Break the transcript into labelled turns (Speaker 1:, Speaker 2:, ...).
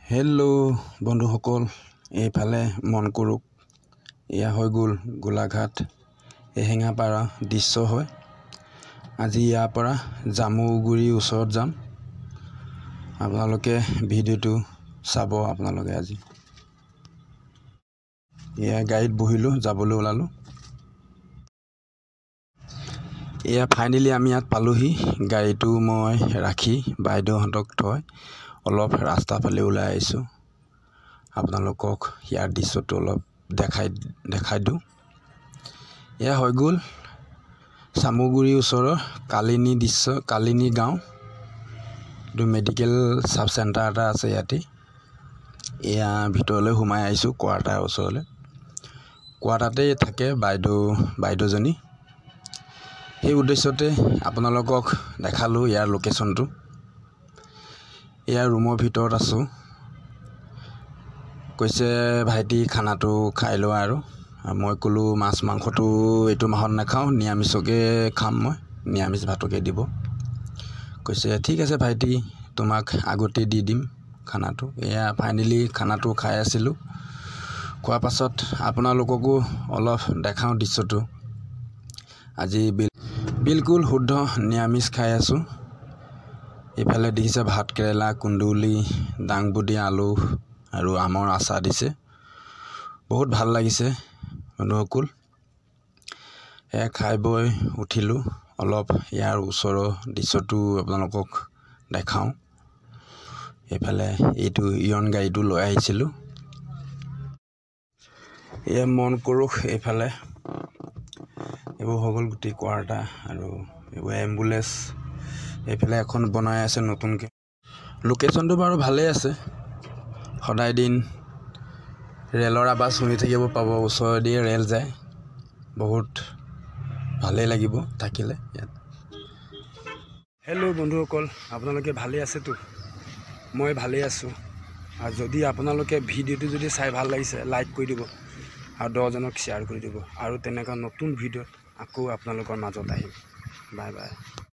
Speaker 1: Hello' বন্ধুসকল, এইফালে মন কৰক, এয়া হৈ গ'ল গোলাঘাট এহেঙাপাৰা দৃশ্য হয়। আজি ইয়াৰ পৰা জামুগুৰিৰ ওচৰত যাম। আপোনালোকে ভিডিঅ'টো চাব। আপোনালোকে আজি এয়া গাড়ীত বহিলোঁ, যাবলৈ ওলালোঁ। এয়া ফাইনেলি আমি ইয়াত পালোহি। গাড়ীটো মই ৰাখি বাইদেউহঁতক থৈ অলপ ৰাস্তা ফালে ওলাই আহিছোঁ। আপোনালোকক ইয়াৰ দৃশ্যটো অলপ দেখাই দিওঁ। এয়া হৈ গ'ল জামুগুৰিৰ ওচৰৰ কালিনী গাঁও। এইটো মেডিকেল চাব চেণ্টাৰ এটা আছে ইয়াতে। এয়া ভিতৰলৈ সোমাই আহিছোঁ কোৱাৰ্টাৰৰ ওচৰলৈ। কোৱাৰ্টাৰতেই থাকে বাইদেউজনী। সেই উদ্দেশ্যতে আপোনালোকক দেখালোঁ ইয়াৰ লোকেশ্যনটো। এয়া ৰুমৰ ভিতৰত আছোঁ। কৈছে ভাইটি খানাটো খাই লোৱা আৰু মই ক'লোঁ মাছ মাংসটো এইটো মাহত নাখাওঁ, নিৰামিষকে খাম, মই নিৰামিষ ভাতকে দিব। কৈছে ঠিক আছে ভাইটি, তোমাক আগতে দি দিম খানাটো। এয়া ফাইনেলি খানাটো খাই আছিলোঁ। খোৱাৰ পাছত আপোনালোককো অলপ দেখাওঁ দৃশ্যটো। আজি বিলকুল শুদ্ধ নিৰামিষ খাই আছোঁ। এইফালে দেখিছে ভাত কেৰেলা, কুন্দুলি, দাংবডি, আলু আৰু আমৰ আচাৰ দিছে। বহুত ভাল লাগিছে বন্ধুসকল। এয়া খাই বৈ উঠিলোঁ। অলপ ইয়াৰ ওচৰৰ দৃশ্যটো আপোনালোকক দেখাওঁ। এইফালে এইটো ইয়ন গাড়ীটো লৈ আহিছিলোঁ। এয়া মন কৰক, এইফালে এইবোৰ হৈ গ'ল গোটেই কোৱাৰ্টাৰ আৰু এইবোৰ এম্বুলেঞ্চ। এইফালে এখন বনাই আছে নতুনকৈ। লোকেশ্যনটো বাৰু ভালেই আছে। সদায় দিন ৰেলৰ আৱাজ শুনি থাকিব পাব। ওচৰেদি ৰেল যায়। বহুত ভালেই লাগিব থাকিলে ইয়াত। হেল্ল' বন্ধুসকল, আপোনালোকে ভালেই আছেতো? মই ভালেই আছোঁ। আৰু যদি আপোনালোকে ভিডিঅ'টো যদি চাই ভাল লাগিছে, লাইক কৰি দিব আৰু 10জনক শ্বেয়াৰ কৰি দিব। আৰু তেনেকুৱা নতুন ভিডিঅ'ত আকৌ আপোনালোকৰ মাজত আহিম। Bye bye.